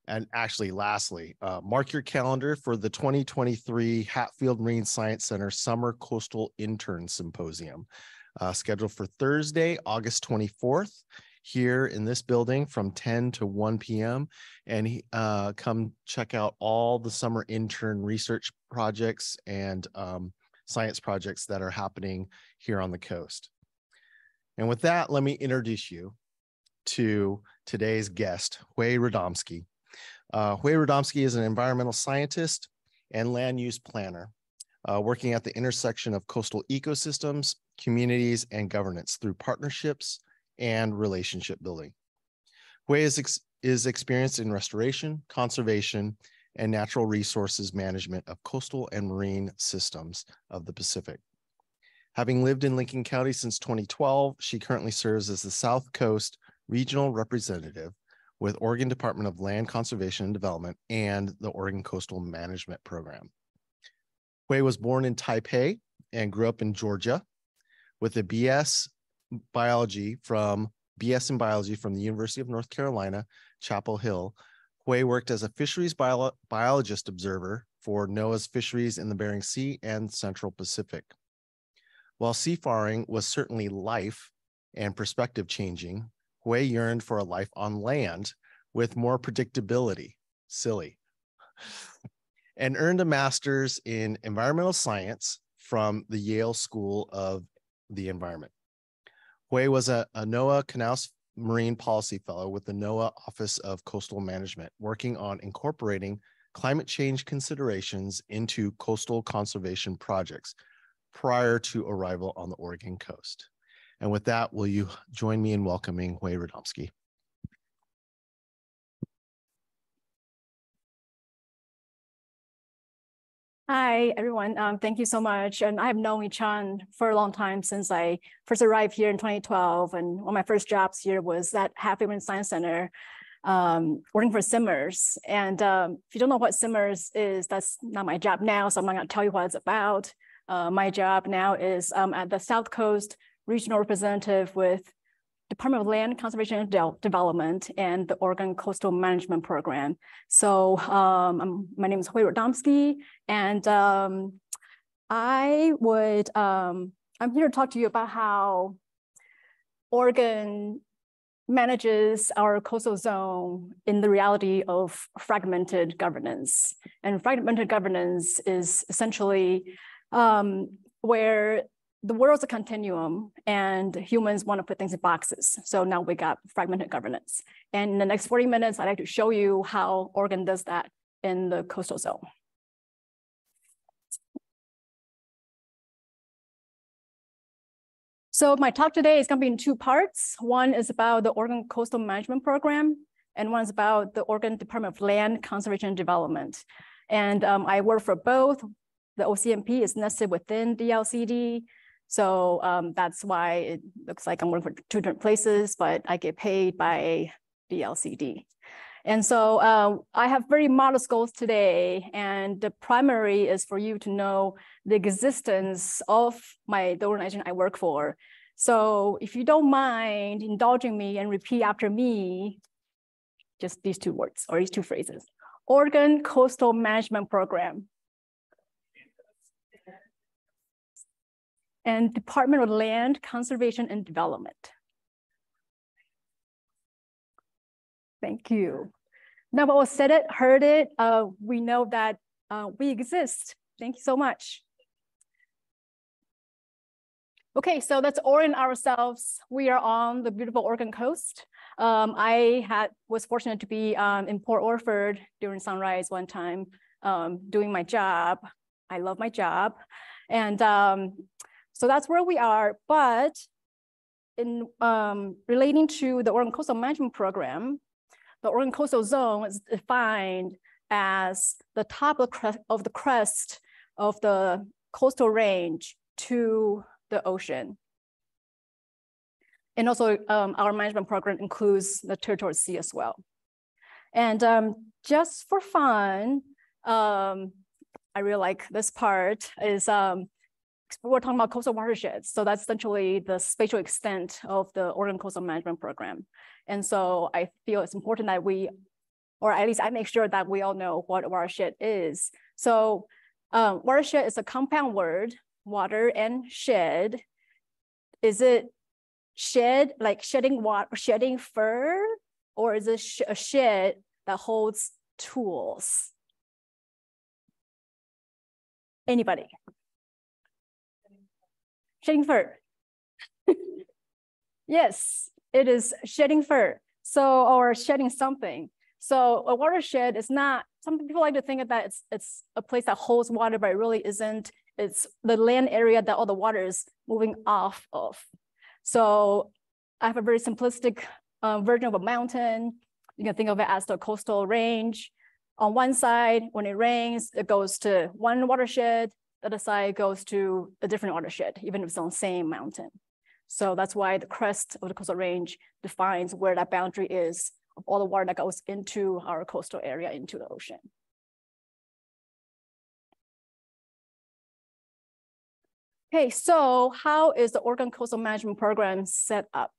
And actually, lastly, mark your calendar for the 2023 Hatfield Marine Science Center Summer Coastal Intern Symposium, scheduled for Thursday, August 24th, here in this building from 10 to 1 p.m. And come check out all the summer intern research projects and science projects that are happening here on the coast. And with that, let me introduce you to today's guest, Hui Rodomsky. Hui Rodomsky is an environmental scientist and land use planner, working at the intersection of coastal ecosystems, communities, and governance through partnerships and relationship building. Hui is experienced in restoration, conservation, and natural resources management of coastal and marine systems of the Pacific. Having lived in Lincoln County since 2012, she currently serves as the South Coast Regional Representative with Oregon Department of Land Conservation and Development and the Oregon Coastal Management Program. Hui was born in Taipei and grew up in Georgia with a BS in biology from the University of North Carolina, Chapel Hill. Hui worked as a fisheries biologist observer for NOAA's fisheries in the Bering Sea and Central Pacific. While seafaring was certainly life and perspective changing, Hui yearned for a life on land with more predictability, and earned a master's in environmental science from the Yale School of the Environment. Hui was a NOAA Canals Marine Policy Fellow with the NOAA Office of Coastal Management, working on incorporating climate change considerations into coastal conservation projects prior to arrival on the Oregon coast. And with that, will you join me in welcoming Hui Rodomsky? Hi, everyone. Thank you so much. And I've known Yi-Chan for a long time since I first arrived here in 2012. And one of my first jobs here was at Hatfield Marine Science Center, working for Simmers. And if you don't know what Simmers is, that's not my job now, so I'm not going to tell you what it's about. My job now is at the South Coast Regional Representative with Department of Land Conservation and Development and the Oregon Coastal Management Program. So my name is Hui Rodomsky, and I'm here to talk to you about how Oregon manages our coastal zone in the reality of fragmented governance. And fragmented governance is essentially where the world's a continuum and humans want to put things in boxes. So now we got fragmented governance. And in the next 40 minutes, I'd like to show you how Oregon does that in the coastal zone. So my talk today is going to be in two parts. One is about the Oregon Coastal Management Program, and one is about the Oregon Department of Land Conservation and Development. And I work for both. The OCMP is nested within DLCD. So that's why it looks like I'm working for two different places, but I get paid by DLCD. And so I have very modest goals today. And the primary is for you to know the existence of the organization I work for. So if you don't mind indulging me and repeat after me, just these two words or these two phrases: Oregon Coastal Management Program. And Department of Land Conservation and Development. Thank you. Now, we all said it, heard it. We know that we exist. Thank you so much. Okay, so let's orient ourselves. We are on the beautiful Oregon coast. I was fortunate to be in Port Orford during sunrise one time, doing my job. I love my job. And so that's where we are, but in relating to the Oregon Coastal Management Program, the Oregon Coastal Zone is defined as the top of the crest of the coastal range to the ocean. And also our management program includes the territorial sea as well. And just for fun, I really like this part is we're talking about coastal watersheds. So that's essentially the spatial extent of the Oregon Coastal Management Program. And so I feel it's important that we or at least I make sure that we all know what a watershed is. So watershed is a compound word, water and shed. Is it shed, like shedding water, shedding fur, or is it a shed that holds tools? Anybody? Shedding fur. Yes, it is shedding fur. So, or shedding something. So a watershed is not, some people like to think of that it's a place that holds water, but it really isn't. It's the land area that all the water is moving off of. So I have a very simplistic version of a mountain. You can think of it as the coastal range. On one side, when it rains, it goes to one watershed. The other side goes to a different watershed, even if it's on the same mountain. So that's why the crest of the coastal range defines where that boundary is of all the water that goes into our coastal area, into the ocean. Okay, so how is the Oregon Coastal Management Program set up?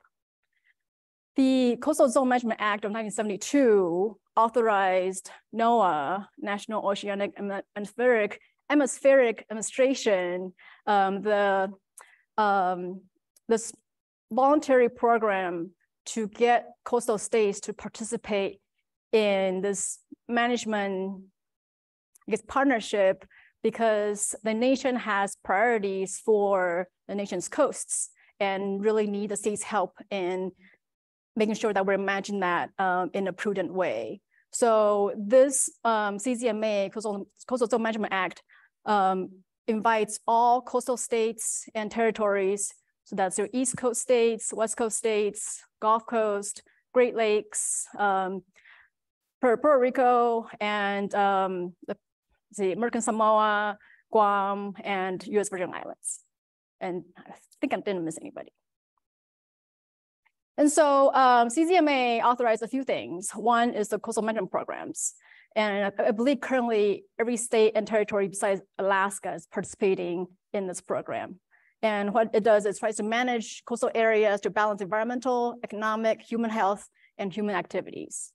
The Coastal Zone Management Act of 1972 authorized NOAA, National Oceanic Atmospheric Administration, this voluntary program to get coastal states to participate in this management, I guess, partnership, because the nation has priorities for the nation's coasts and really need the state's help in making sure that we're managing that in a prudent way. So this CZMA, Coastal Zone Management Act, invites all coastal states and territories. So that's your East Coast states, West Coast states, Gulf Coast, Great Lakes, Puerto Rico, and the American Samoa, Guam, and US Virgin Islands. And I think I didn't miss anybody. And so CZMA authorized a few things. One is the coastal management programs. And I believe currently every state and territory besides Alaska is participating in this program. And what it does is tries to manage coastal areas to balance environmental, economic, human health, and human activities.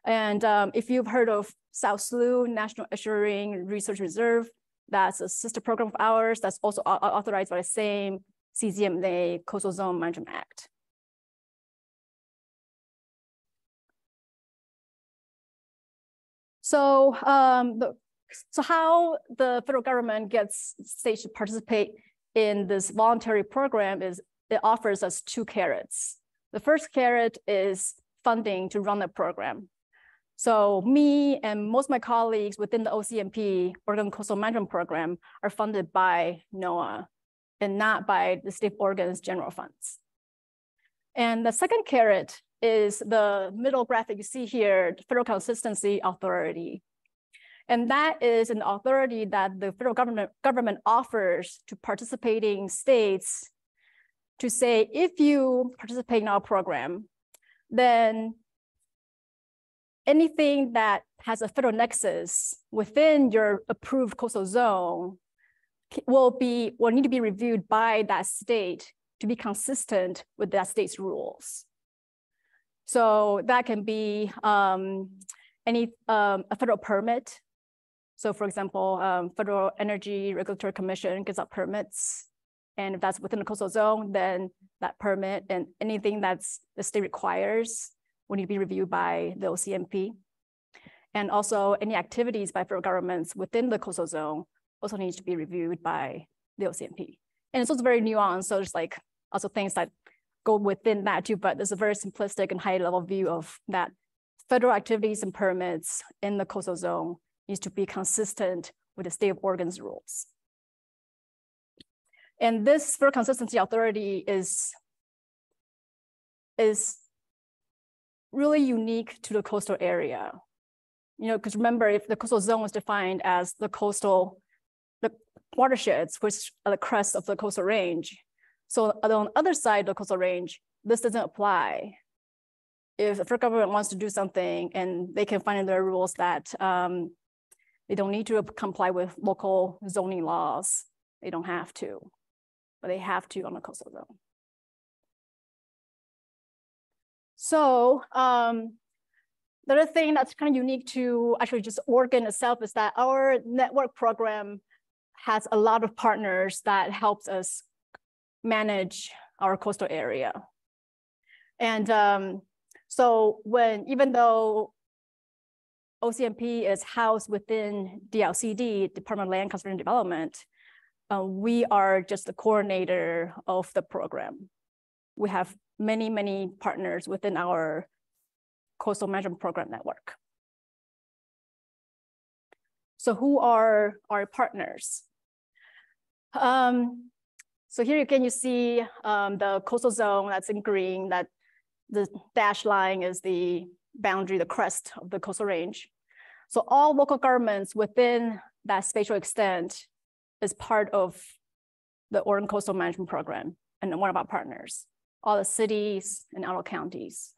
And if you've heard of South Slough National Estuarine Research Reserve, that's a sister program of ours that's also authorized by the same CZMA Coastal Zone Management Act. So, so how the federal government gets states to participate in this voluntary program is it offers us two carrots. The first carrot is funding to run the program. So me and most of my colleagues within the OCMP, Oregon Coastal Management Program, are funded by NOAA and not by the state of Oregon's general funds. And the second carrot is the middle graphic you see here, the Federal Consistency Authority. And that is an authority that the federal government offers to participating states to say, if you participate in our program, then anything that has a federal nexus within your approved coastal zone will need to be reviewed by that state to be consistent with that state's rules. So that can be a federal permit. So for example, Federal Energy Regulatory Commission gives out permits. And if that's within the coastal zone, then that permit and anything that's the state requires will need to be reviewed by the OCMP. And also any activities by federal governments within the coastal zone also needs to be reviewed by the OCMP. And it's also very nuanced. So there's like also things that go within that too, but there's a very simplistic and high level view of that federal activities and permits in the coastal zone needs to be consistent with the state of Oregon's rules. And this Federal Consistency Authority is really unique to the coastal area. You know, because remember, if the coastal zone was defined as the watersheds, which are the crest of the coastal range. So on the other side of the coastal range, this doesn't apply. If the federal government wants to do something and they can find in their rules that they don't need to comply with local zoning laws, they don't have to, but they have to on the coastal zone. So The other thing that's kind of unique to actually just Oregon itself is that our network program has a lot of partners that helps us manage our coastal area. And so even though OCMP is housed within DLCD, Department of Land Conservation and Development, we are just the coordinator of the program. We have many, many partners within our coastal management program network. So who are our partners? So here again, you see the coastal zone that's in green, that the dashed line is the boundary, the crest of the coastal range. So all local governments within that spatial extent is part of the Oregon Coastal Management Program and one of our partners. All the cities and outer counties.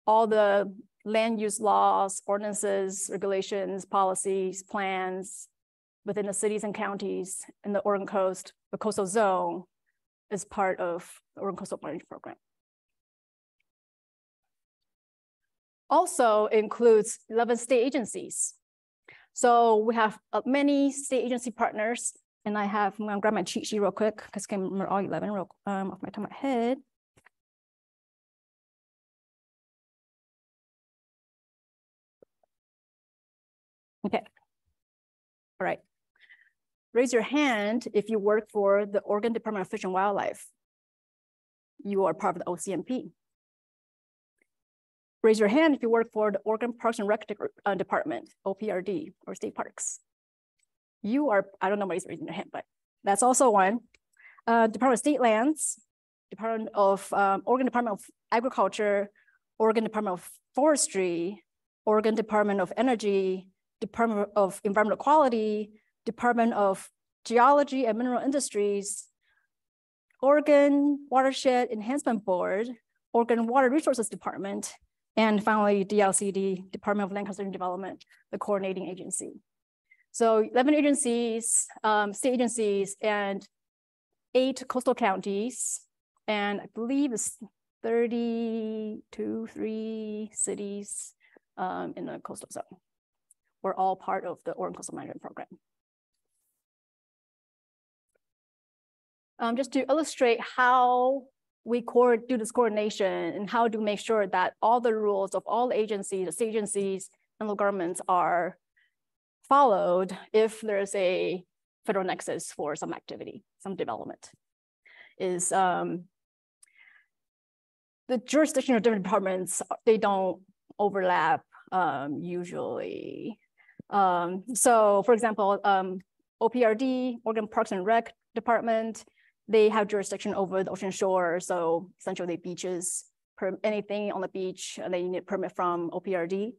All the land use laws, ordinances, regulations, policies, plans within the cities and counties in the Oregon coast, the coastal zone is part of the Oregon Coastal Management Program. Also includes 11 state agencies. So we have many state agency partners, and I'm gonna grab my cheat sheet real quick because I can remember all 11 off my top of my head. Okay, all right. Raise your hand if you work for the Oregon Department of Fish and Wildlife. You are part of the OCMP. Raise your hand if you work for the Oregon Parks and Rec Department, OPRD, or state parks. You are, I don't know nobody's raising their hand, but that's also one. Department of State Lands, Oregon Department of Agriculture, Oregon Department of Forestry, Oregon Department of Energy, Department of Environmental Quality, Department of Geology and Mineral Industries, Oregon Watershed Enhancement Board, Oregon Water Resources Department, and finally, DLCD, Department of Land Conservation and Development, the coordinating agency. So 11 agencies, state agencies, and 8 coastal counties, and I believe it's 3 cities in the coastal zone. We're all part of the Oregon Coastal Management Program. Just to illustrate how we do this coordination and how to make sure that all the rules of all agencies, the state agencies, and local governments are followed if there's a federal nexus for some activity, some development, is the jurisdiction of different departments, they don't overlap usually. So for example, OPRD, Oregon Parks and Rec Department, they have jurisdiction over the ocean shore. So essentially beaches, anything on the beach, they need a permit from OPRD.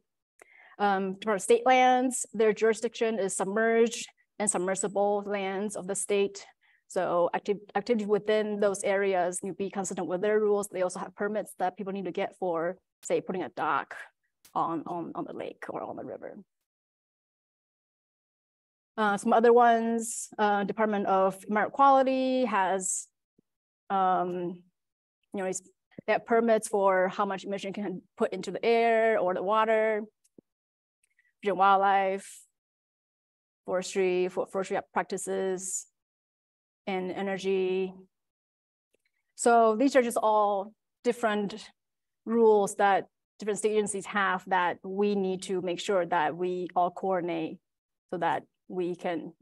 Department of State Lands, their jurisdiction is submerged and submersible lands of the state. So activity within those areas need to be consistent with their rules. They also have permits that people need to get for, say, putting a dock on the lake or on the river. Some other ones, Department of Environmental Quality has, they have permits for how much emission can put into the air or the water. Fish and Wildlife, forestry practices, and energy. So these are just all different rules that different state agencies have that we need to make sure that we all coordinate so that we can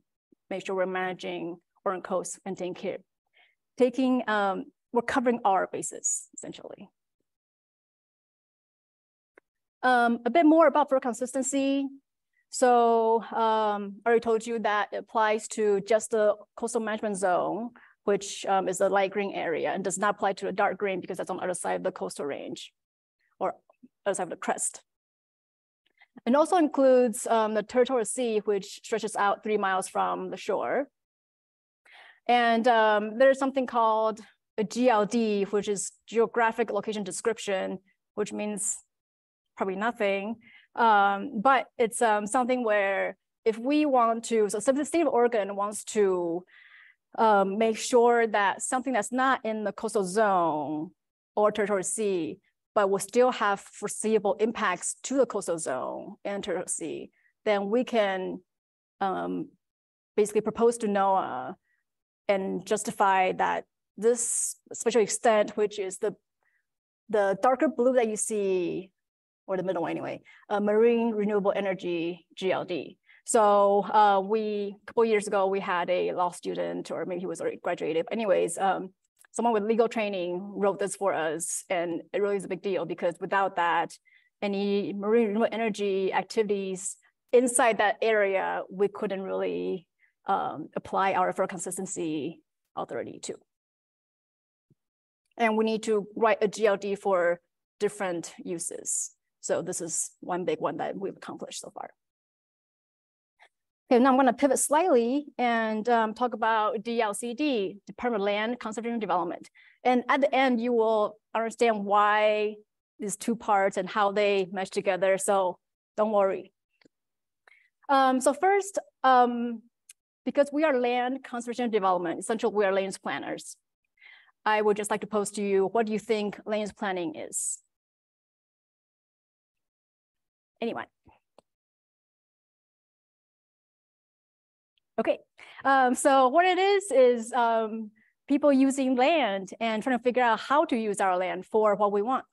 make sure we're managing Oregon coast and we're covering our bases, essentially. A bit more about for consistency. So I already told you that it applies to just the coastal management zone, which is the light green area, and does not apply to the dark green because that's on the other side of the coastal range or other side of the crest. It also includes the territorial sea, which stretches out 3 miles from the shore. And there's something called a GLD, which is geographic location description, which means probably nothing. But it's something where if we want to, so the state of Oregon wants to make sure that something that's not in the coastal zone or territorial sea but will still have foreseeable impacts to the coastal zone and territorial sea, then we can basically propose to NOAA and justify that this special extent, which is the darker blue that you see, or the middle one anyway, marine renewable energy GLD. So a couple years ago, we had a law student, or maybe he was already graduated. Anyways, someone with legal training wrote this for us, and it really is a big deal because without that, any marine renewable energy activities inside that area, we couldn't really apply our FERC consistency authority to. And we need to write a GLD for different uses. So this is one big one that we've accomplished so far. Okay, now I'm going to pivot slightly and talk about DLCD, Department of Land Conservation and Development. And at the end, you will understand why these two parts and how they mesh together. So don't worry. So first, because we are land conservation and development, essentially we are land use planners. I would just like to pose to you, what do you think land use planning is? Anyone? Okay, so what it is people using land and trying to figure out how to use our land for what we want.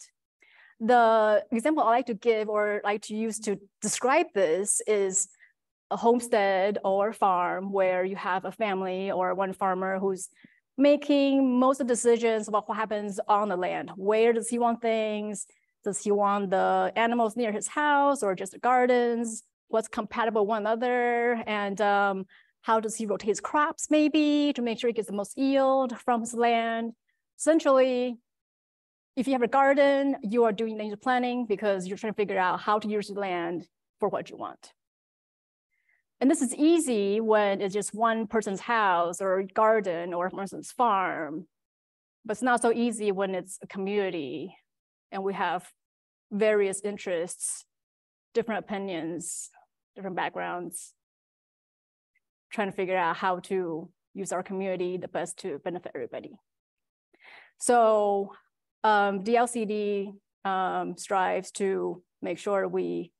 The example I like to give or like to use to describe this is a homestead or farm where you have a family or one farmer who's making most of the decisions about what happens on the land. Where does he want things? Does he want the animals near his house or just the gardens? What's compatible with one another? And how does he rotate his crops maybe to make sure he gets the most yield from his land? Essentially, if you have a garden, you are doing land use planning because you're trying to figure out how to use the land for what you want. And this is easy when it's just one person's house or garden or one person's farm, but it's not so easy when it's a community and we have various interests, different opinions, different backgrounds, trying to figure out how to use our community the best to benefit everybody. So DLCD strives to make sure we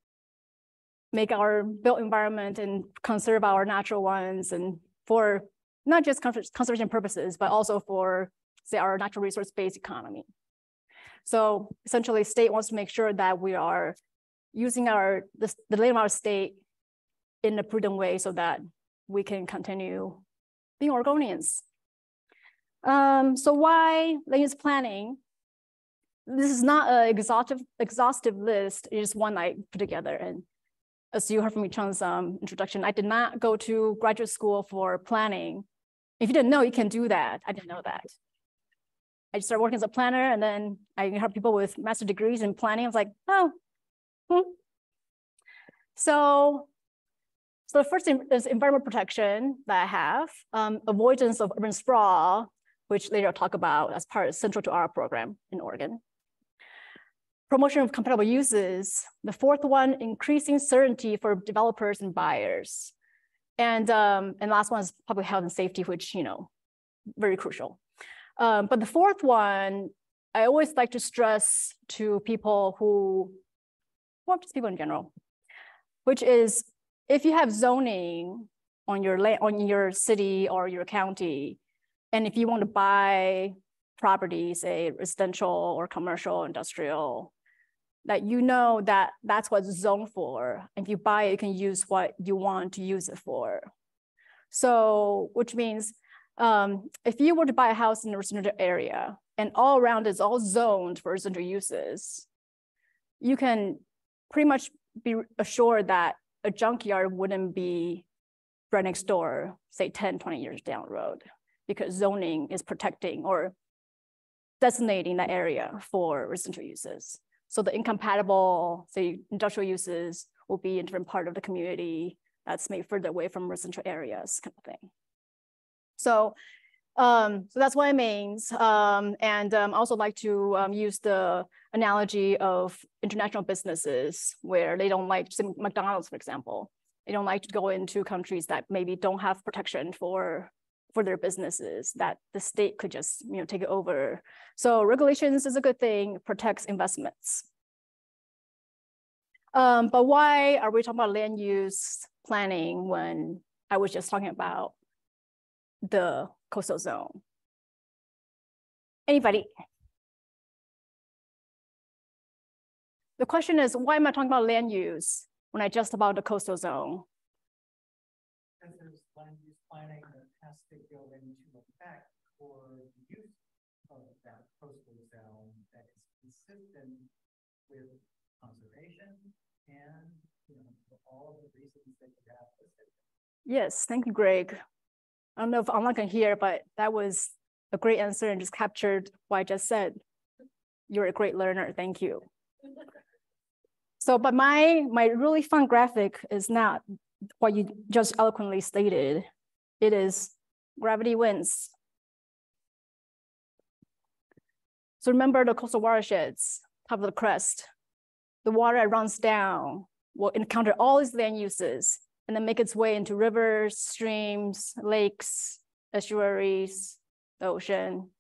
make our built environment and conserve our natural ones, and for not just conservation purposes, but also for, say, our natural resource-based economy. So essentially, state wants to make sure that we are using the land of our state in a prudent way so that we can continue being Oregonians. So why land use planning? This is not an exhaustive list. It's just one I put together. And as you heard from Yi-Chung's introduction, I did not go to graduate school for planning. If you didn't know, you can do that. I didn't know that. I just started working as a planner, and then I heard people with master's degrees in planning. I was like, oh. So the first thing is environment protection that I have, avoidance of urban sprawl, which later I'll talk about as part of central to our program in Oregon. Promotion of compatible uses. The fourth one, increasing certainty for developers and buyers. And last one is public health and safety, which, very crucial. But the fourth one, I always like to stress to people well, just people in general, which is if you have zoning on your land, on your city or your county, and if you want to buy property, say residential or commercial, industrial, that that that's what it's zoned for. And if you buy it, you can use what you want to use it for. So, which means if you were to buy a house in a residential area and all around it's all zoned for residential uses, you can pretty much be assured that a junkyard wouldn't be right next door, say 10, 20 years down the road, because zoning is protecting or designating that area for residential uses. So the incompatible, say, industrial uses will be in a different part of the community that's maybe further away from residential areas, kind of thing. So, so that's what it means. And I also like to use the analogy of international businesses where they don't like, McDonald's, for example, they don't like to go into countries that maybe don't have protection for for their businesses that the state could just take it over. So regulations is a good thing, protects investments. But why are we talking about land use planning when I was just talking about the coastal zone? Anybody? The question is, why am I talking about land use when I just about the coastal zone? Because there's land use planning that has to go into effect for the use of that coastal zone that is consistent with conservation and for all of the reasons that you have listed. Yes, thank you, Greg. I don't know if I'm not going to hear, but that was a great answer and just captured what I just said. You're a great learner. Thank you. So, but my really fun graphic is not what you just eloquently stated. It is gravity wins. So remember the coastal watersheds, top of the crest. The water that runs down will encounter all these land uses and then make its way into rivers, streams, lakes, estuaries, the ocean.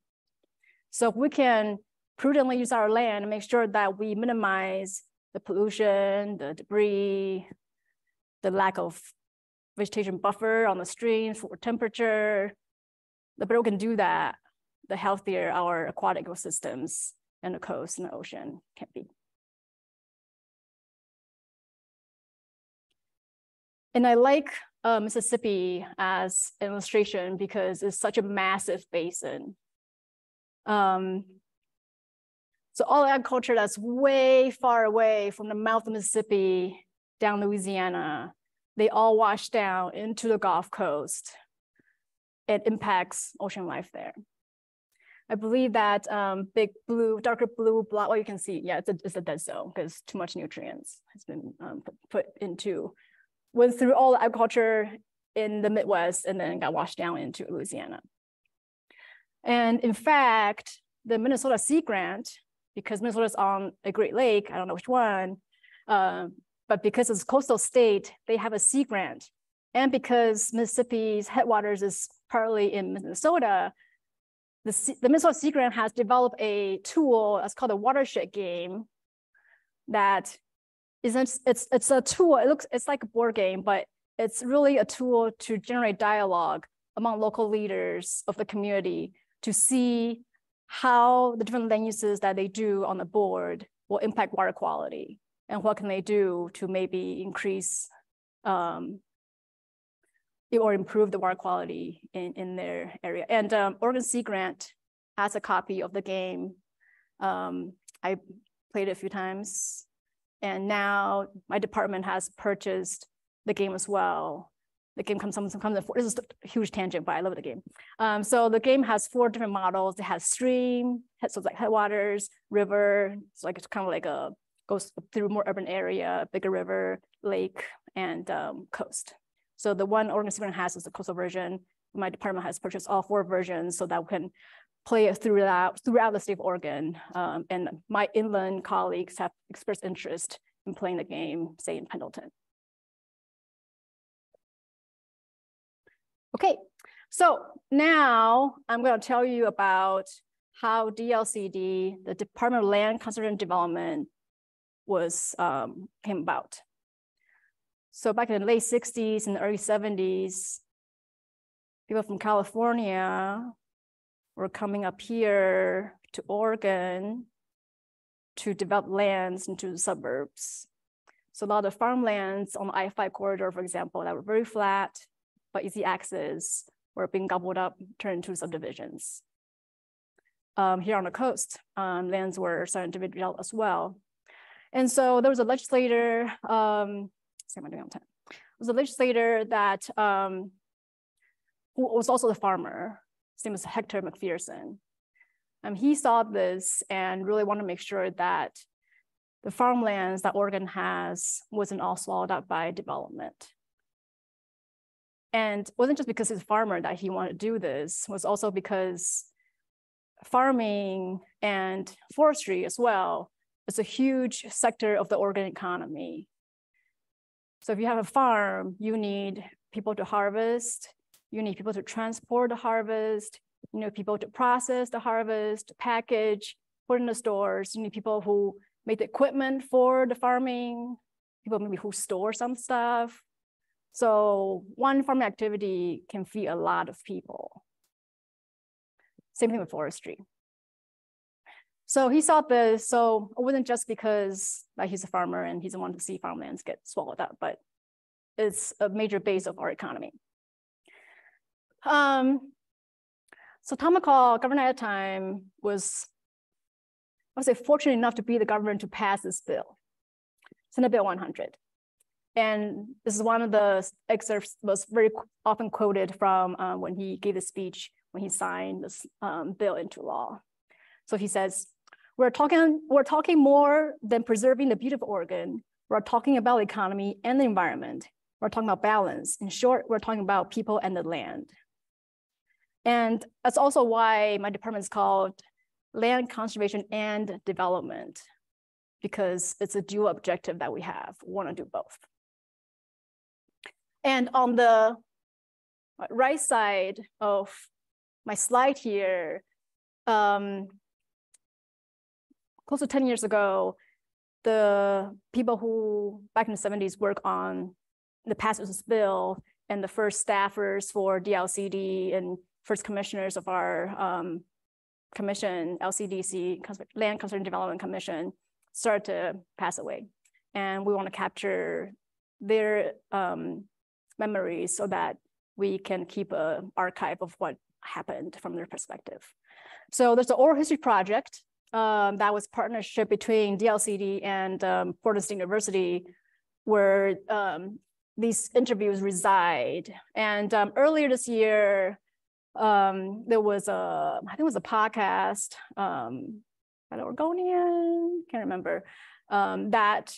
So if we can prudently use our land and make sure that we minimize the pollution, the debris, the lack of vegetation buffer on the streams for temperature, the better we can do that, the healthier our aquatic ecosystems and the coast and the ocean can be. And I like Mississippi as an illustration because it's such a massive basin. So all agriculture that's way far away from the mouth of Mississippi down Louisiana, they all wash down into the Gulf Coast. It impacts ocean life there. I believe that big blue, darker blue block, well, you can see, yeah, it's a dead zone because too much nutrients has been put into, went through all the agriculture in the Midwest and then got washed down into Louisiana. And in fact, the Minnesota Sea Grant, because Minnesota's on a Great Lake, I don't know which one, but because it's a coastal state, they have a sea grant. And because Mississippi's headwaters is partly in Minnesota, the Minnesota Sea Grant has developed a tool that's called a watershed game that it's a tool, it's like a board game, but it's really a tool to generate dialogue among local leaders of the community to see how the different land uses that they do on the board will impact water quality and what can they do to maybe increase or improve the water quality in their area. And Oregon Sea Grant has a copy of the game. I played it a few times. And now my department has purchased the game as well. The game comes in, this is a huge tangent, but I love the game. So the game has 4 different models. It has stream, so it's like headwaters, river. So like it's kind of like goes through more urban area, bigger river, lake, and coast. So the one Oregon Sea Grant has is the coastal version. My department has purchased all 4 versions so that we can play it throughout the state of Oregon. And my inland colleagues have expressed interest in playing the game, say in Pendleton. Okay, so now I'm going to tell you about how DLCD, the Department of Land Conservation and Development, came about. So back in the late 60s and the early 70s, people from California were coming up here to Oregon to develop lands into the suburbs. So a lot of farmlands on the I-5 corridor, for example, that were very flat, but easy access, were being gobbled up, turned into subdivisions. Here on the coast, lands were starting to be developed as well. And so there was a legislator, there was a legislator that who was also the farmer. His name was Hector McPherson. He saw this and really wanted to make sure that the farmlands that Oregon has wasn't all swallowed up by development. And it wasn't just because he's a farmer that he wanted to do this, it was also because farming and forestry as well is a huge sector of the Oregon economy. So if you have a farm, you need people to harvest, you need people to transport the harvest, you need people to process the harvest, package, put in the stores. You need people who make the equipment for the farming, people maybe who store some stuff. So one farming activity can feed a lot of people. Same thing with forestry. So he saw this, so it wasn't just because like, he's a farmer and he doesn't want to see farmlands get swallowed up, but it's a major base of our economy. So Tom McCall, governor at the time, was, I would say, fortunate enough to be the governor to pass this bill, Senate Bill 100. And this is one of the excerpts was very often quoted from when he gave the speech, when he signed this bill into law. So he says, we're talking more than preserving the beauty of Oregon. We're talking about the economy and the environment. We're talking about balance. In short, we're talking about people and the land. And that's also why my department is called Land Conservation and Development, because it's a dual objective that we have. We want to do both. And on the right side of my slide here, close to 10 years ago, the people who back in the 70s work on the passage of this bill and the first staffers for DLCD and first commissioners of our commission, LCDC, Land Conservation Development Commission, started to pass away. And we want to capture their memories so that we can keep an archive of what happened from their perspective. So there's the Oral History Project that was partnership between DLCD and Portland State University, where these interviews reside. And earlier this year, there was I think it was a podcast by the Oregonian, can't remember, that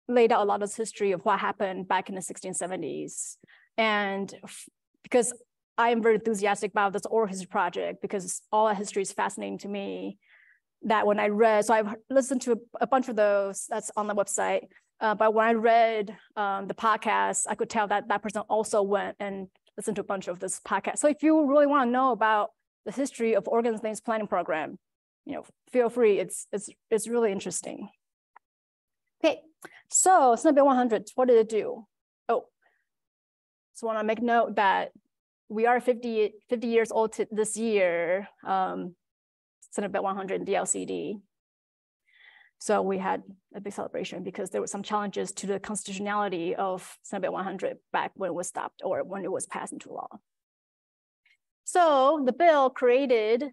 laid out a lot of this history of what happened back in the 1670s. And because I am very enthusiastic about this oral history project, because all that history is fascinating to me, that when I read, so I've listened to a bunch of those that's on the website, but when I read the podcast, I could tell that that person also went and listened to a bunch of this podcast. So if you really want to know about the history of Oregon's Land Planning Program, feel free, it's really interesting. Okay, so Senate Bill 100, what did it do? Oh, so I want to make note that we are 50 years old this year, Senate Bill 100 and DLCD. So we had a big celebration because there were some challenges to the constitutionality of Senate Bill 100 back when it was stopped or when it was passed into law. So the bill created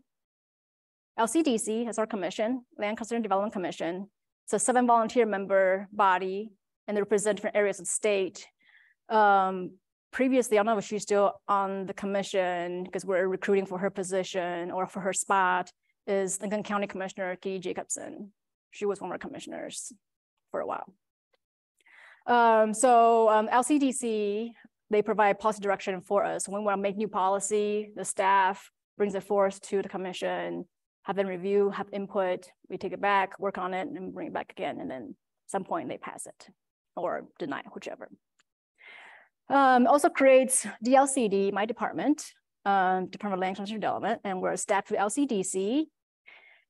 LCDC as our commission, Land Conservation Development Commission. It's a 7 volunteer member body, and they represent different areas of the state. Previously, I don't know if she's still on the commission because we're recruiting for her position or for her spot, is Lincoln County Commissioner Katie Jacobson. She was one of our commissioners for a while. LCDC, they provide policy direction for us. When we want to make new policy, the staff brings it forth to the commission, have them review, have input, we take it back, work on it, and bring it back again. And then at some point they pass it or deny it, whichever. Also creates DLCD, my department, Department of Land Conservation Development, and we're staffed with LCDC.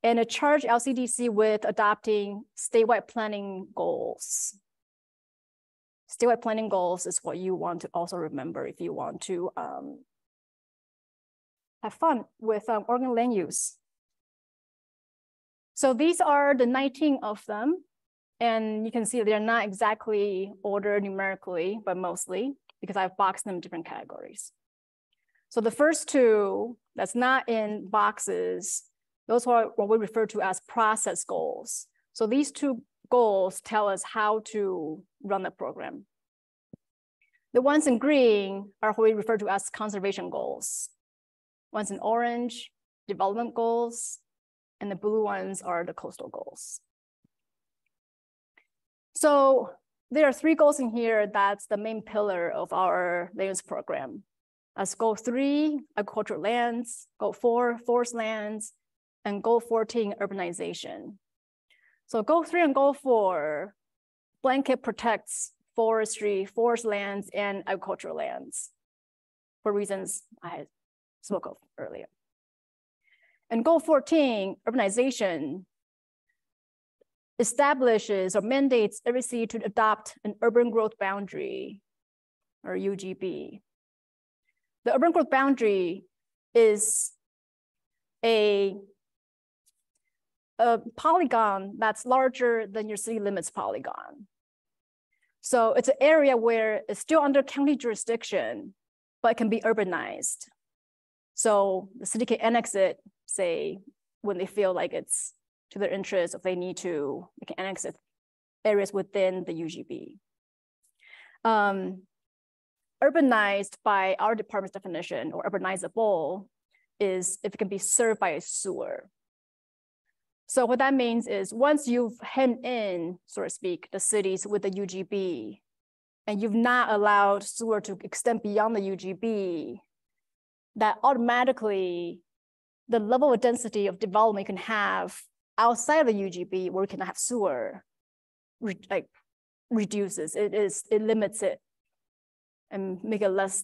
And it charged LCDC with adopting statewide planning goals. Statewide planning goals is what you want to also remember if you want to have fun with Oregon land use. So these are the 19 of them. And you can see they're not exactly ordered numerically, but mostly because I've boxed them in different categories. So the first two that's not in boxes, those are what we refer to as process goals. So these two goals tell us how to run the program. The ones in green are what we refer to as conservation goals. Ones in orange, development goals, and the blue ones are the coastal goals. So there are 3 goals in here. That's the main pillar of our land use program. As goal 3, agricultural lands, goal 4, forest lands, and goal 14, urbanization. So goal 3 and goal 4, blanket protects forestry, forest lands, and agricultural lands. for reasons I had spoke of earlier. And goal 14, urbanization, establishes or mandates every city to adopt an urban growth boundary, or UGB. The urban growth boundary is a polygon that's larger than your city limits polygon. So it's an area where it's still under county jurisdiction, but it can be urbanized. So the city can annex it, say, when they feel like it's to their interest, if they need to, they can annex it areas within the UGB. Urbanized by our department's definition, or urbanizable, is if it can be served by a sewer. So what that means is once you've hemmed in, so to speak, the cities with the UGB, and you've not allowed sewer to extend beyond the UGB, that automatically the level of density of development you can have outside of the UGB where you cannot have sewer reduces. It limits it and make it less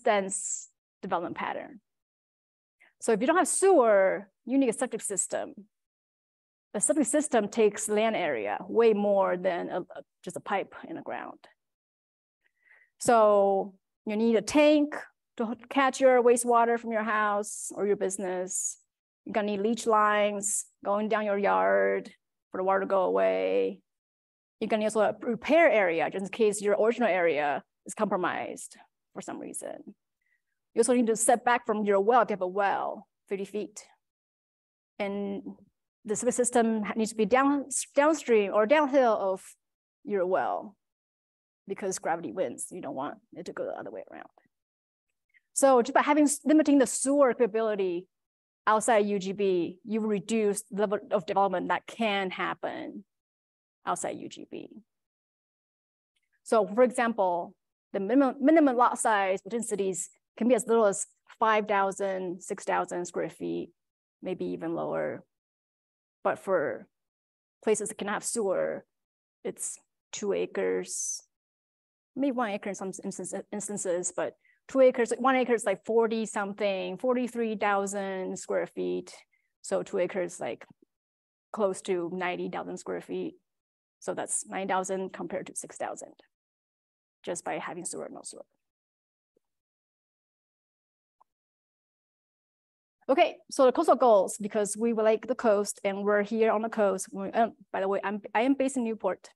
dense development pattern. So if you don't have sewer, you need a septic system. A septic system takes land area way more than just a pipe in the ground. So you need a tank to catch your wastewater from your house or your business. You're gonna need leach lines going down your yard for the water to go away. You're gonna need also a repair area just in case your original area is compromised for some reason. You also need to set back from your well if you have a well, 30 feet. And the septic system needs to be downstream or downhill of your well because gravity wins. You don't want it to go the other way around. So just by limiting the sewer capability outside UGB, you reduce the level of development that can happen outside UGB. So for example, the minimum lot size within cities can be as little as 5,000, 6,000 square feet, maybe even lower. But for places that cannot have sewer, it's 2 acres, maybe 1 acre in some instances, but 2 acres, 1 acre is like 40 something, 43,000 square feet. So 2 acres like close to 90,000 square feet. So that's 9,000 compared to 6,000, just by having sewer, no sewer. Okay, so the coastal goals, because we like the coast and we're here on the coast. By the way, I am based in Newport.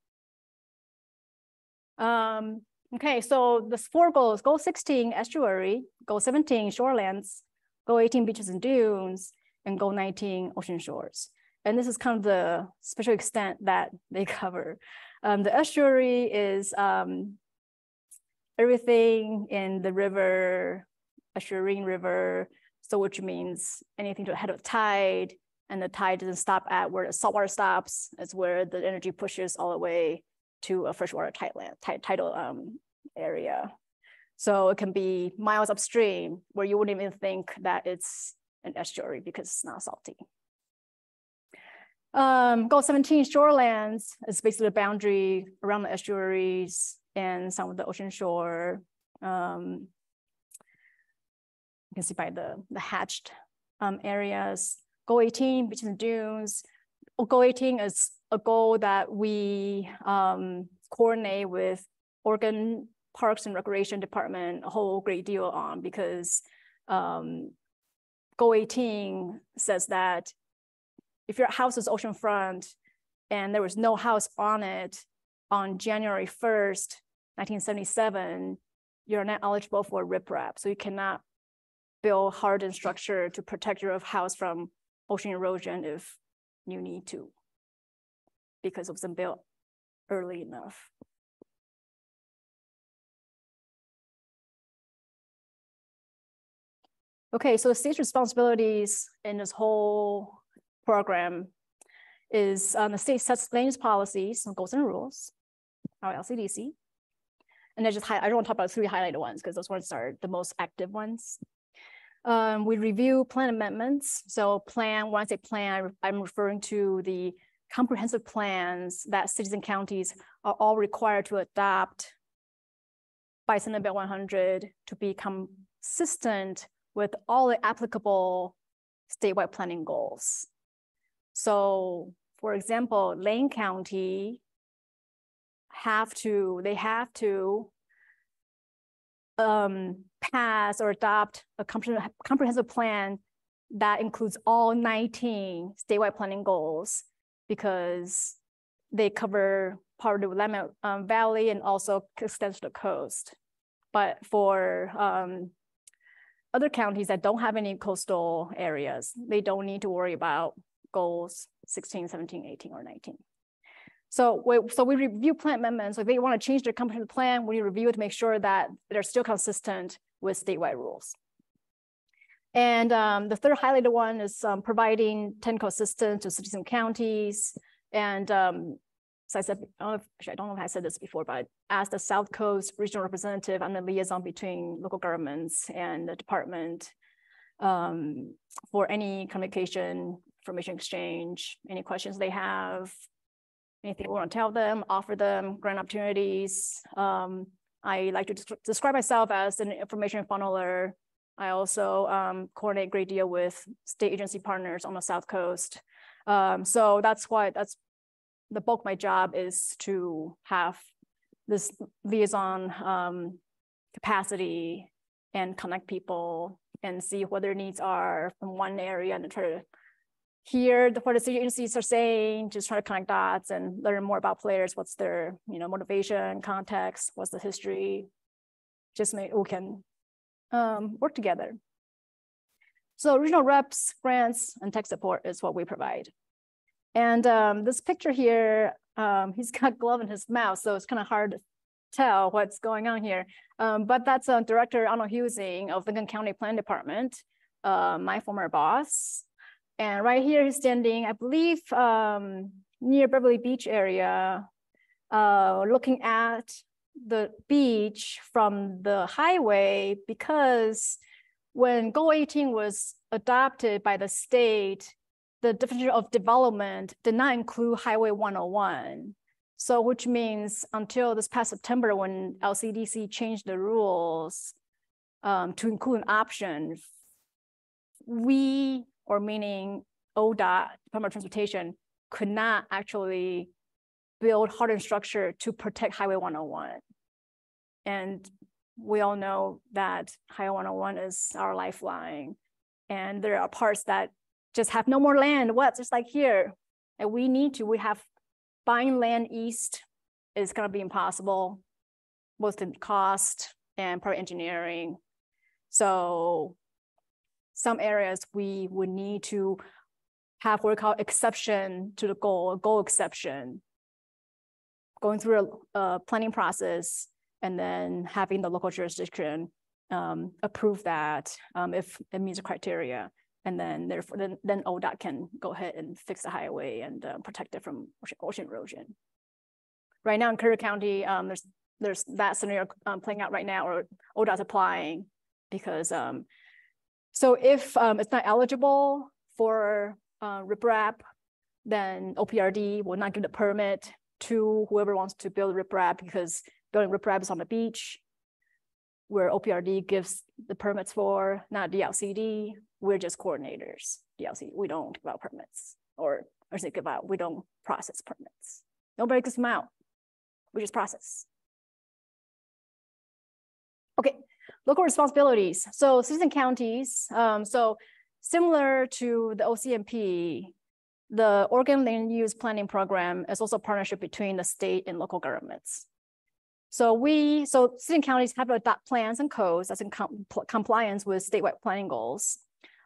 Okay, so there's 4 goals. Goal 16, estuary. Goal 17, shorelands. Goal 18, beaches and dunes. And goal 19, ocean shores. And this is kind of the special extent that they cover. The estuary is everything in the river, estuarine river, so which means anything to the head of the tide, and the tide doesn't stop at where the saltwater stops. It's where the energy pushes all the way to a freshwater tidal area. So it can be miles upstream where you wouldn't even think that it's an estuary because it's not salty. Goal 17, shorelands, is basically the boundary around the estuaries and some of the ocean shore. You can see by the hatched areas. Goal 18, beaches and dunes. Goal 18 is a goal that we coordinate with Oregon Parks and Recreation Department a whole great deal on, because Goal 18 says that if your house is oceanfront and there was no house on it on January 1st, 1977, you're not eligible for riprap. So you cannot build hardened structure to protect your house from ocean erosion if you need to, because it wasn't built early enough. Okay, so the state's responsibilities in this whole program is the state sets land use policies, goals and rules, our LCDC. And I don't want to talk about 3 highlighted ones because those ones are the most active ones. We review plan amendments. So plan, when I say plan, I'm referring to the comprehensive plans that cities and counties are all required to adopt by Senate Bill 100 to be consistent with all the applicable statewide planning goals. So, for example, Lane County have to pass or adopt a comprehensive plan that includes all 19 statewide planning goals, because they cover part of the Willamette Valley and also extends to the coast. But for other counties that don't have any coastal areas, they don't need to worry about goals 16, 17, 18, or 19. So we review plan amendments. So if they want to change their comprehensive plan, we review it to make sure that they're still consistent with statewide rules. And the third highlighted one is providing technical assistance to cities and counties. And so I said, I don't know if I said this before, but as the South Coast regional representative, I'm the liaison between local governments and the department for any communication, information exchange, any questions they have, anything we want to tell them, offer them, grant opportunities. I like to describe myself as an information funneler. I also coordinate a great deal with state agency partners on the South Coast. So that's the bulk of my job is to have this liaison capacity and connect people and see what their needs are from one area and try to hear what the city agencies are saying, just try to connect dots and learn more about players. What's their motivation, context, what's the history, just make we can work together. So regional reps, grants, and tech support is what we provide. And this picture here, he's got glove in his mouth, so it's kind of hard to tell what's going on here. But that's Director Arnold Husing of Lincoln County Plan Department, my former boss. And right here he's standing, I believe, near Beverly Beach area, looking at the beach from the highway, because when Goal 18 was adopted by the state, the definition of development did not include Highway 101. So which means until this past September, when LCDC changed the rules to include an option, meaning ODOT, Department of Transportation, could not actually build hardened structure to protect Highway 101. And we all know that Highway 101 is our lifeline. And there are parts that just have no more land, just like here. And we have buying land east is gonna be impossible, both in cost and probably engineering. So some areas we would need to have what we call exception to the goal, a goal exception, going through a planning process and then having the local jurisdiction approve that if it meets the criteria. And then therefore, then ODOT can go ahead and fix the highway and protect it from ocean erosion. Right now in Curry County, there's that scenario playing out right now, or ODOT's applying because so if it's not eligible for riprap, then OPRD will not give the permit to whoever wants to build riprap, because building riprap is on the beach, where OPRD gives the permits for, not DLCD. We're just coordinators. DLCD, we don't give out permits, or say give out, we don't process permits. Nobody gives them out. We just process. Okay, local responsibilities. So cities and counties, so similar to the OCMP, the Oregon Land Use Planning Program is also a partnership between the state and local governments. So cities and counties have to adopt plans and codes that's in compliance with statewide planning goals,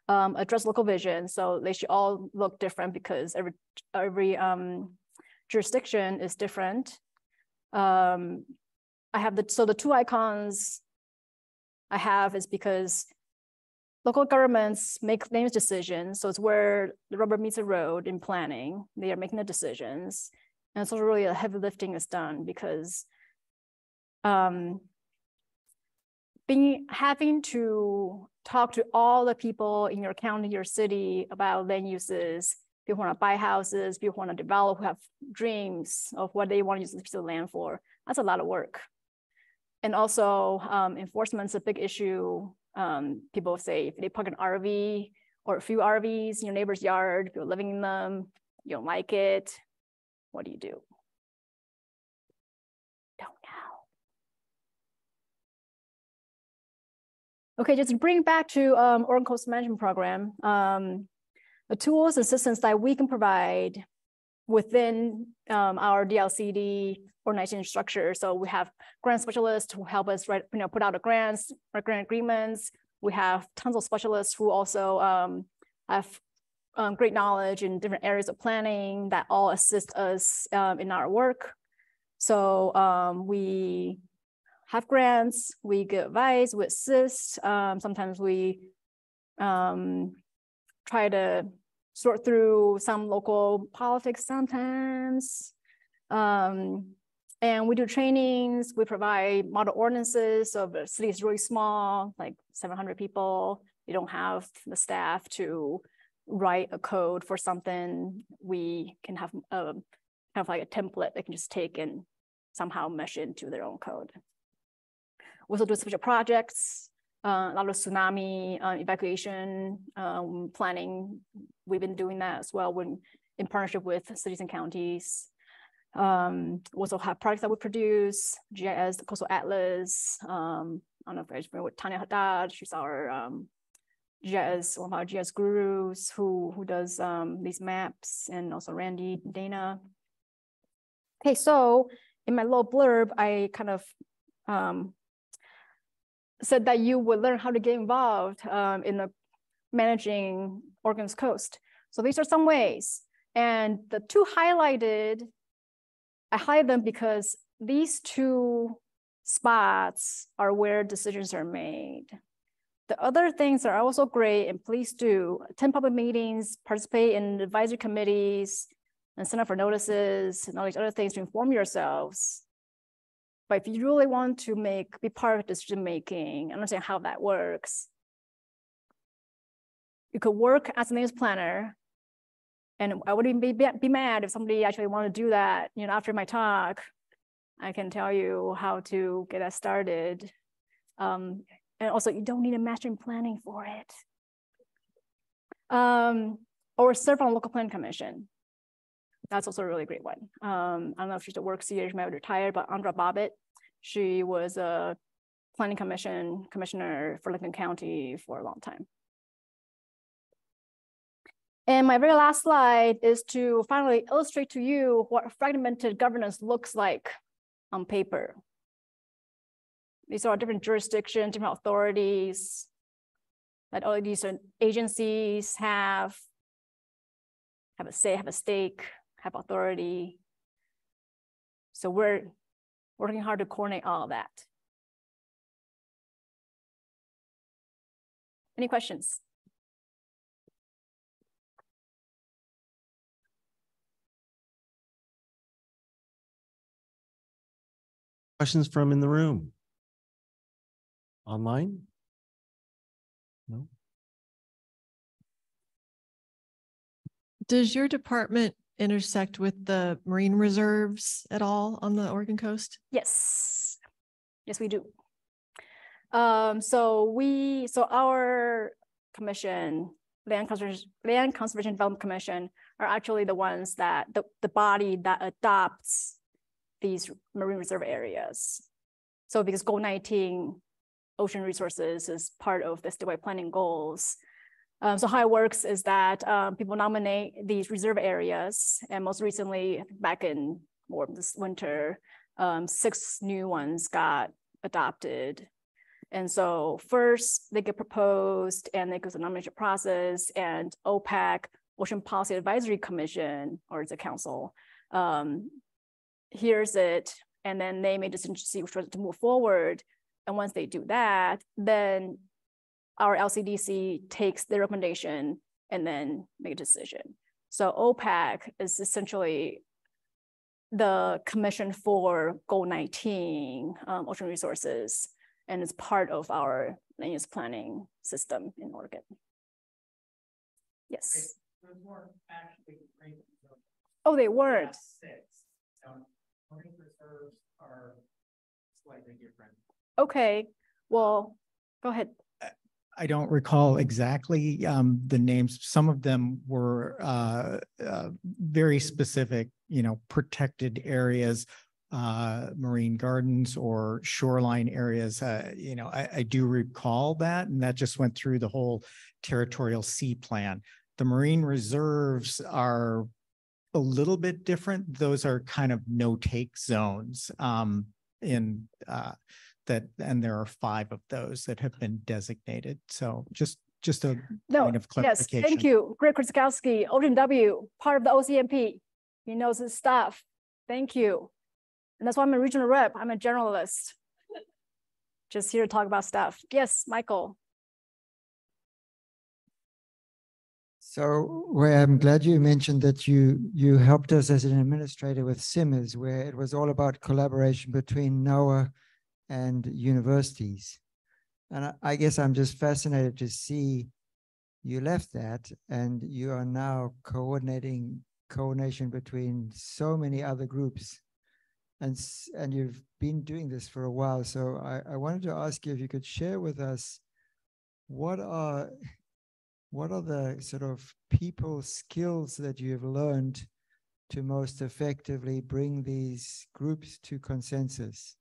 address local vision. So they should all look different because every jurisdiction is different. I have the two icons I have is because local governments make land decisions. So it's where the rubber meets the road in planning. They are making the decisions. And so really the heavy lifting is done because having to talk to all the people in your county, your city about land uses, people want to buy houses, people want to develop, who have dreams of what they want to use this piece of land for. That's a lot of work. And also enforcement's a big issue. People say if they park an RV or a few RVs in your neighbor's yard, people living in them, you don't like it, what do you do? Don't know. Okay, just to bring back to Oregon Coastal Management Program, the tools and systems that we can provide within our DLCD organization structure. So we have grant specialists who help us put out the grants, or grant agreements. We have tons of specialists who also have great knowledge in different areas of planning that all assist us in our work. So we have grants, we give advice, we assist. Sometimes we try to sort through some local politics sometimes. And we do trainings, we provide model ordinances. So if the city is really small, like 700 people, you don't have the staff to write a code for something, we can have kind of like a template they can just take and somehow mesh into their own code. We also do special projects, a lot of tsunami evacuation planning. We've been doing that as well in partnership with cities and counties. We also have products that we produce, GIS, the Coastal Atlas. I don't know if you guys remember with Tanya Haddad. She's our GIS, one of our GIS gurus who does these maps, and also Randy, Dana. Okay, so in my little blurb, I kind of said that you would learn how to get involved in the managing Oregon's coast. So these are some ways. And the two highlighted, I highlight them because these two spots are where decisions are made. The other things are also great, and please do attend public meetings, participate in advisory committees, and sign up for notices and all these other things to inform yourselves. But if you really want to be part of decision making, understand how that works, you could work as a land use planner. And I wouldn't be mad if somebody actually wanted to do that. You know, after my talk, I can tell you how to get that started. And also, you don't need a master in planning for it. Or serve on a local planning commission. That's also a really great one. I don't know if she's a work seer, she might be retired, but Andra Bobbitt, she was a planning commissioner for Lincoln County for a long time. And my very last slide is to finally illustrate to you what fragmented governance looks like on paper. These are different jurisdictions, different authorities that all of these agencies have a say, have a stake, have authority. So we're working hard to coordinate all of that. Any questions? Questions from in the room? Online? No? Does your department intersect with the marine reserves at all on the Oregon coast? Yes, yes, we do. So our commission, Land Conservation Development Commission, are actually the ones that the body that adopts these marine reserve areas. So because goal 19, ocean resources, is part of the statewide planning goals. So how it works is that people nominate these reserve areas, and most recently, back in this winter, 6 new ones got adopted. And so first they get proposed, and it goes to the nomination process, and OPAC, Ocean Policy Advisory Commission, or it's a council, hears it, and then they make a decision to see which ones to move forward. And once they do that, then our LCDC takes their recommendation and then make a decision. So OPAC is essentially the commission for goal 19, ocean resources, and it's part of our land use planning system in Oregon. Yes. Those weren't actually great. Oh, they weren't. 6. Marine reserves are slightly different. Okay, well, go ahead. I don't recall exactly the names. Some of them were very specific, protected areas, marine gardens or shoreline areas. I do recall that, and that just went through the whole territorial sea plan. The marine reserves are a little bit different. Those are kind of no-take zones and there are 5 of those that have been designated. So just a point of clarification. Yes, thank you. Greg Krzyzkowski, Ocean W, part of the OCMP. He knows his stuff. Thank you. And that's why I'm a regional rep. I'm a generalist. Just here to talk about stuff. Yes, Michael. So, well, I'm glad you mentioned that you helped us as an administrator with SIMMERS, where it was all about collaboration between NOAA and universities. And I guess I'm just fascinated to see you left that and you are now coordination between so many other groups. And you've been doing this for a while. So I wanted to ask you if you could share with us what are the sort of people skills that you've learned to most effectively bring these groups to consensus?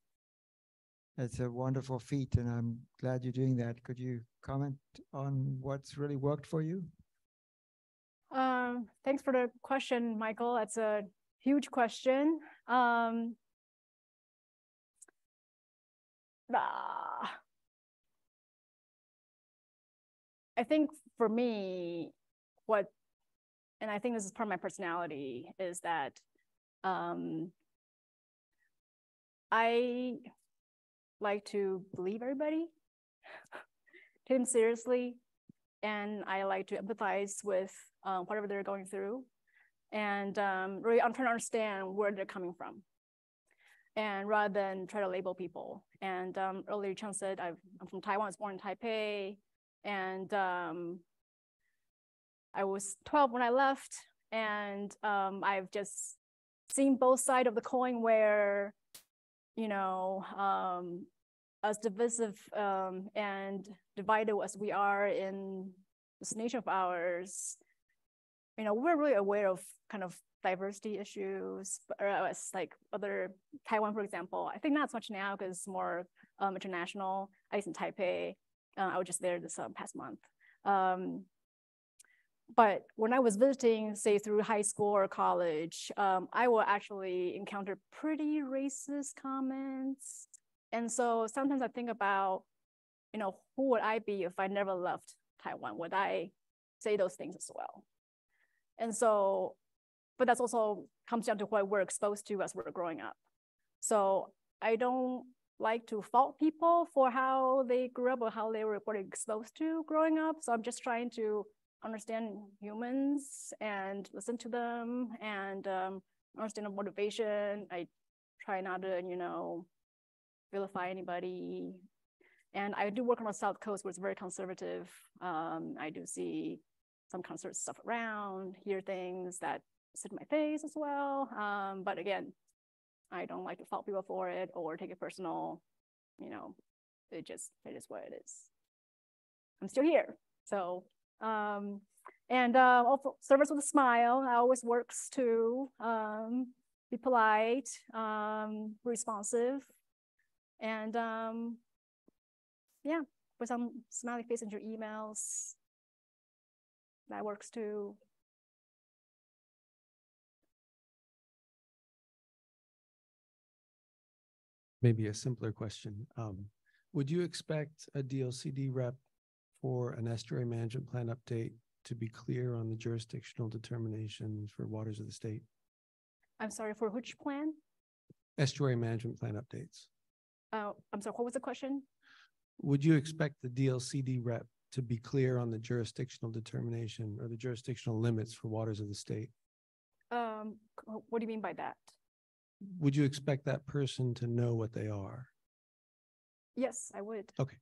It's a wonderful feat, and I'm glad you're doing that. Could you comment on what's really worked for you? Thanks for the question, Michael. That's a huge question. I think for me, and I think this is part of my personality, is that I like to believe everybody, take them seriously, and I like to empathize with whatever they're going through, and really I'm trying to understand where they're coming from, and rather than try to label people. And earlier Chang said I'm from Taiwan, I was born in Taipei, and I was 12 when I left, and I've just seen both sides of the coin where, as divisive and divided as we are in this nation of ours, we're really aware of kind of diversity issues, like other Taiwan, for example. I think not so much now because it's more international. I was in Taipei. I was just there this past month. But when I was visiting, say through high school or college, I will actually encounter pretty racist comments. And so sometimes I think about, who would I be if I never left Taiwan? Would I say those things as well? And so, but that's also comes down to what we're exposed to as we're growing up. So I don't like to fault people for how they grew up or how they were exposed to growing up. So I'm just trying to understand humans and listen to them and understand the motivation. I try not to, vilify anybody. And I do work on the South Coast where it's very conservative. I do see some conservative stuff around, hear things that sit in my face as well. But again, I don't like to fault people for it or take it personal. It is what it is. I'm still here. So, also service with a smile. I always works to be polite, responsive, and yeah, with some smiley face in your emails. That works too. Maybe a simpler question. Would you expect a DLCD rep for an estuary management plan update to be clear on the jurisdictional determinations for waters of the state? I'm sorry, for which plan? Estuary management plan updates. I'm sorry, what was the question? Would you expect the DLCD rep to be clear on the jurisdictional determination or the jurisdictional limits for waters of the state? What do you mean by that? Would you expect that person to know what they are? Yes, I would. Okay.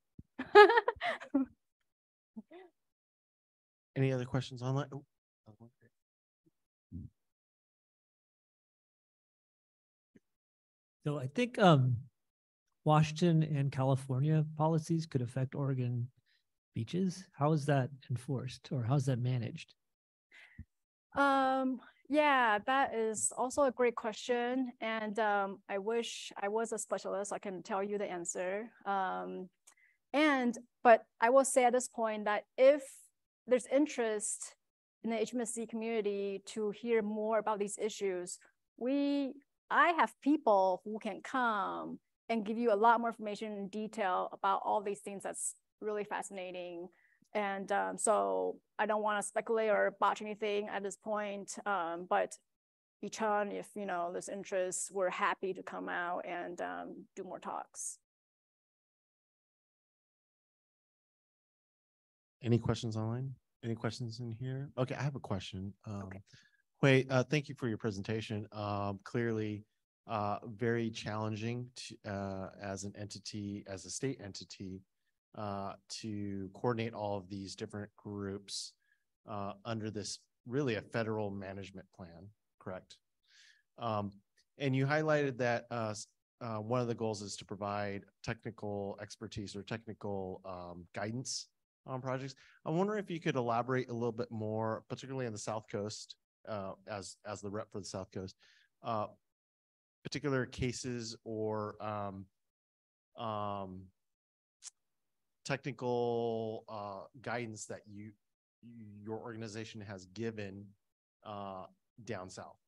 Any other questions online? Oh. So I think Washington and California policies could affect Oregon beaches. How is that enforced, or how's that managed? Yeah, that is also a great question. And I wish I was a specialist, so I can tell you the answer. But I will say at this point that if there's interest in the HMSC community to hear more about these issues, I have people who can come and give you a lot more information in detail about all these things that's really fascinating. And so I don't want to speculate or botch anything at this point, but Ichan, if there's interest, we're happy to come out and do more talks. Any questions online? Any questions in here? Okay, I have a question. Okay. Hui, thank you for your presentation. Clearly, very challenging as an entity, as a state entity, to coordinate all of these different groups under this really a federal management plan, correct? And you highlighted that one of the goals is to provide technical expertise or technical guidance on projects. I wonder if you could elaborate a little bit more, particularly on the South Coast, as the rep for the South Coast, particular cases or technical guidance that your organization has given down south.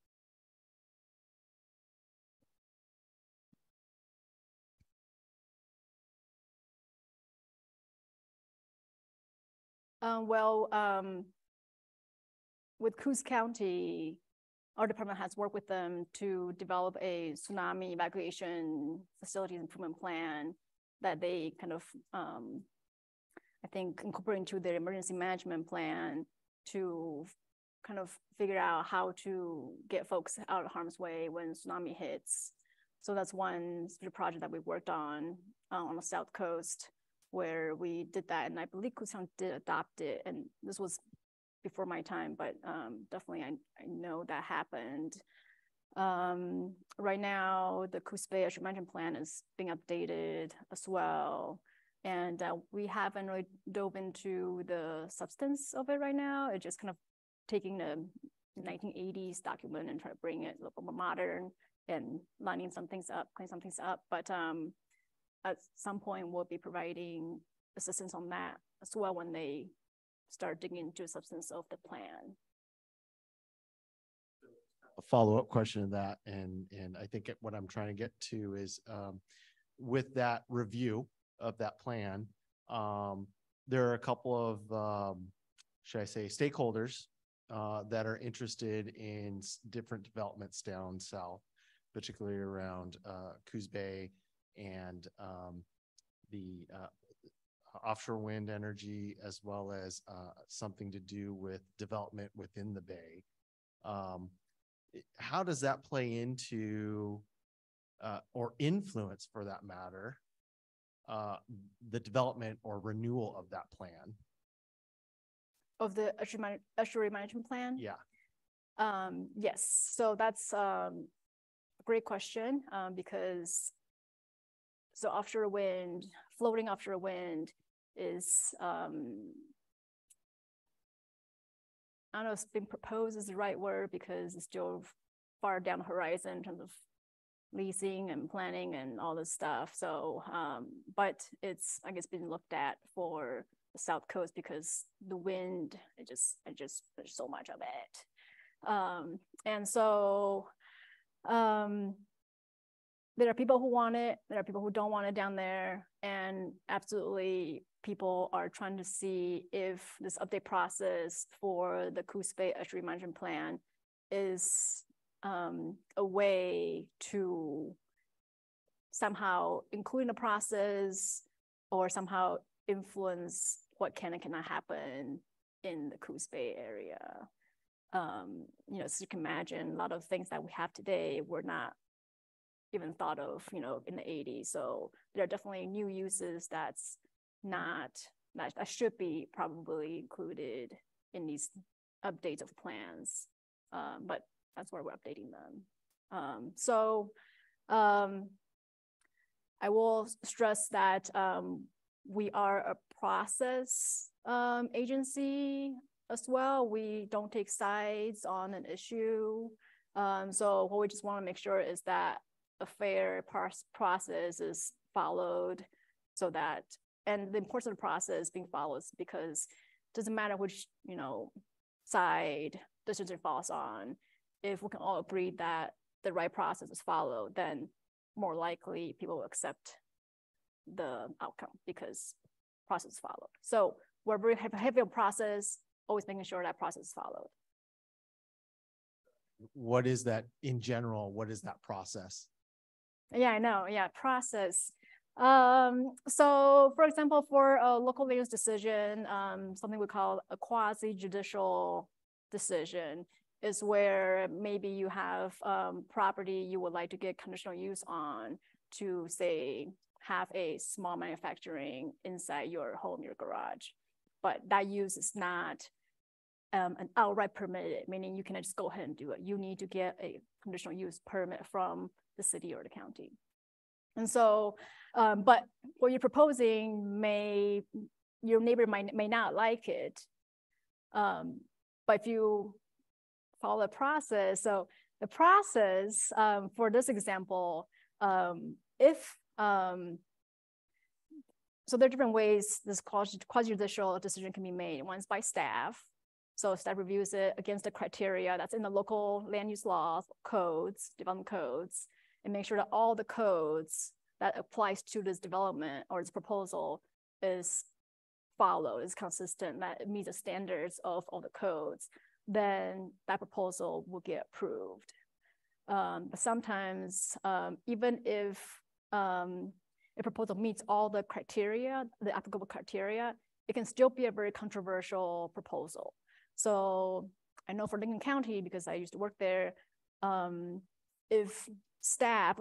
With Coos County, our department has worked with them to develop a tsunami evacuation facilities improvement plan that they kind of, I think, incorporate into their emergency management plan to kind of figure out how to get folks out of harm's way when tsunami hits. So that's one project that we worked on the South Coast, where we did that, and I believe Coos County did adopt it, and this was before my time, but definitely I know that happened. Right now, the Coos Bay Estuary Management Plan is being updated as well, and we haven't really dove into the substance of it right now. It's just kind of taking the 1980s document and try to bring it a little more modern and lining some things up, cleaning some things up, but at some point, we'll be providing assistance on that as well when they start digging into the substance of the plan. A follow-up question to that, and I think what I'm trying to get to is with that review of that plan, there are a couple of, should I say, stakeholders that are interested in different developments down south, particularly around Coos Bay and the offshore wind energy, as well as something to do with development within the bay. How does that play into or influence, for that matter, the development or renewal of that plan? Of the estuary management plan? Yeah. Yes, so that's a great question because so offshore wind, floating offshore wind is, I don't know if being proposed is the right word because it's still far down the horizon in terms of leasing and planning and all this stuff. So, but it's, I guess, been looked at for the South Coast because the wind, there's so much of it. And so, there are people who want it, there are people who don't want it down there, and absolutely people are trying to see if this update process for the Coos Bay Estuary Management Plan is a way to somehow include in the process or somehow influence what can and cannot happen in the Coos Bay area. As you can imagine, a lot of things that we have today were not even thought of, in the 80s. So there are definitely new uses that should be probably included in these updates of plans. But that's where we're updating them. I will stress that we are a process agency as well. We don't take sides on an issue. So what we just want to make sure is that a fair process is followed, so that, and the importance of the process being followed, because it doesn't matter which, side decision falls on. If we can all agree that the right process is followed, then more likely people will accept the outcome because process is followed. So we're very heavy on process, always making sure that process is followed. What is that in general? What is that process? Yeah, I know. Yeah, process. So for example, for a local land use decision, something we call a quasi-judicial decision is where maybe you have property you would like to get conditional use on to, say, have a small manufacturing inside your home, your garage. But that use is not an outright permitted, meaning you cannot just go ahead and do it. You need to get a conditional use permit from the city or the county. And so, but what you're proposing your neighbor may not like it. But if you follow the process, so the process for this example, so there are different ways this quasi-judicial decision can be made. One's by staff. So staff reviews it against the criteria that's in the local land use laws, codes, development codes, and make sure that all the codes that applies to this development or this proposal is followed, is consistent, that it meets the standards of all the codes. Then that proposal will get approved. But sometimes, even if a proposal meets all the criteria, the applicable criteria, it can still be a very controversial proposal. So I know for Lincoln County, because I used to work there, if staff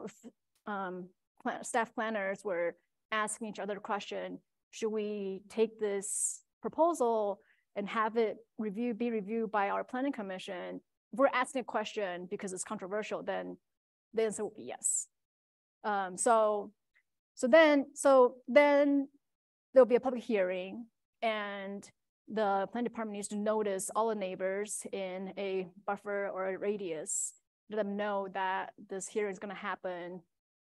planners were asking each other the question, should we take this proposal and have it be reviewed by our planning commission? If we're asking a question because it's controversial, then the answer will be yes. So then there'll be a public hearing, and the planning department needs to notice all the neighbors in a buffer or a radius, let them know that this hearing is going to happen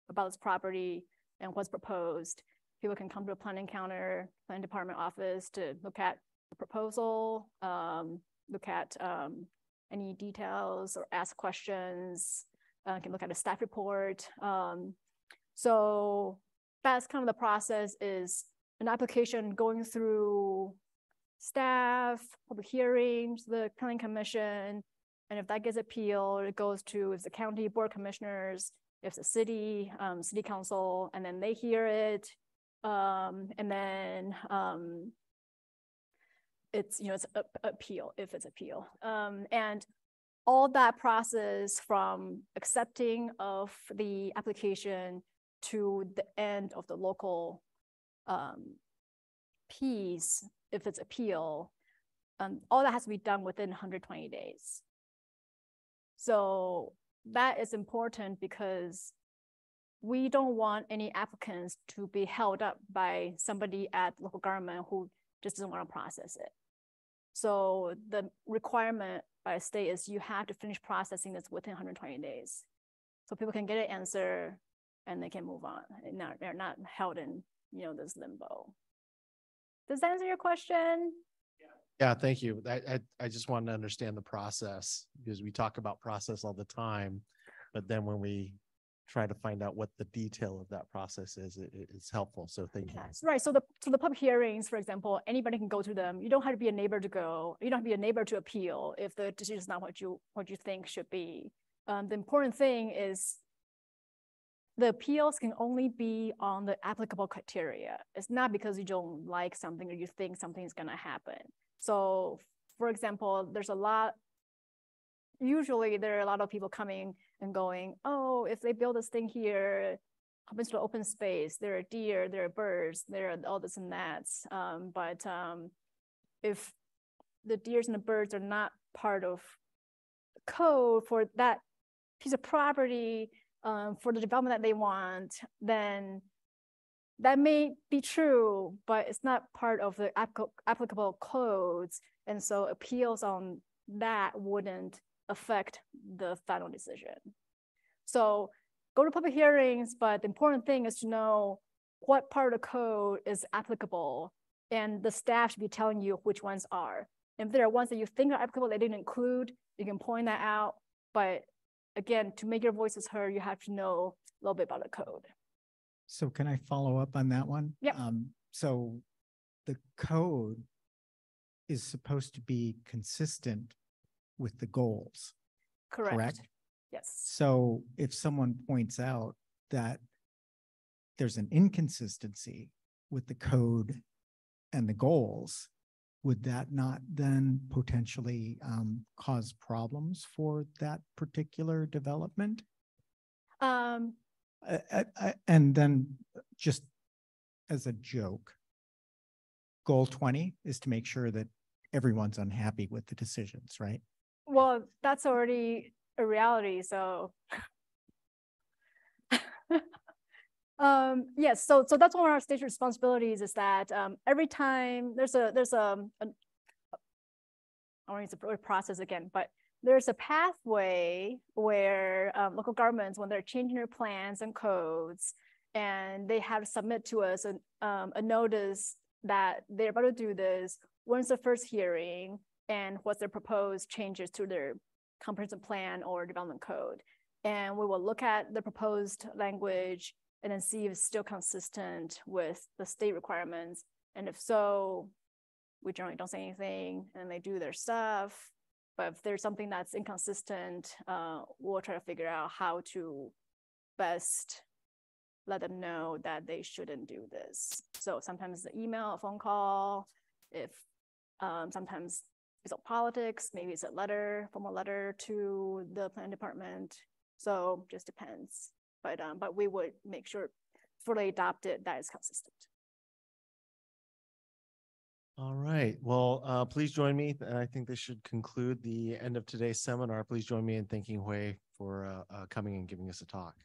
about this property and what's proposed. People can come to a planning department office to look at the proposal, look at any details or ask questions, can look at a staff report. So that's kind of the process, is an application going through staff, public hearings, the planning commission, and if that gets appealed, it goes to the county board of commissioners, if the city council, and then they hear it, and then it's appeal if it's appeal, and all that process from accepting of the application to the end of the local piece, if it's appeal, all that has to be done within 120 days. So that is important because we don't want any applicants to be held up by somebody at local government who just doesn't want to process it. So the requirement by state is you have to finish processing this within 120 days. So people can get an answer and they can move on. And they're not held in this limbo. Does that answer your question? Yeah, thank you. I just wanted to understand the process, because we talk about process all the time, but then when we try to find out what the detail of that process is, it's helpful. So thank you. Yes, right. So the public hearings, for example, anybody can go to them. You don't have to be a neighbor to go. You don't have to be a neighbor to appeal if the decision is not what you think should be. The important thing is the appeals can only be on the applicable criteria. It's not because you don't like something or you think something is going to happen. So, for example, usually there are a lot of people coming and going, oh, if they build this thing here, happens to open space, there are deer, there are birds, there are all this and that. But if the deers and the birds are not part of the code for that piece of property, for the development that they want, then that may be true, but it's not part of the applicable codes. And so appeals on that wouldn't affect the final decision. So go to public hearings, but the important thing is to know what part of the code is applicable, and the staff should be telling you which ones are. And if there are ones that you think are applicable they didn't include, you can point that out. But again, to make your voices heard, you have to know a little bit about the code. So can I follow up on that one? Yep. So the code is supposed to be consistent with the goals. Correct? Yes. So if someone points out that there's an inconsistency with the code and the goals, would that not then potentially cause problems for that particular development? And then just as a joke, goal 20 is to make sure that everyone's unhappy with the decisions, right? Well, that's already a reality. So yes, so that's one of our state responsibilities, is that every time there's a I want to use the word process again, but there's a pathway where local governments, when they're changing their plans and codes, and they have to submit to us a notice that they're about to do this, when's the first hearing, and what's their proposed changes to their comprehensive plan or development code. And we will look at the proposed language and then see if it's still consistent with the state requirements. And if so, we generally don't say anything and they do their stuff. But if there's something that's inconsistent, we'll try to figure out how to best let them know that they shouldn't do this. So sometimes it's an email, a phone call. If sometimes it's all politics, maybe it's a letter, formal letter to the plan department. So just depends. But we would make sure for they adopt it that is consistent. All right. Well, please join me. I think this should conclude the end of today's seminar. Please join me in thanking Hui for coming and giving us a talk.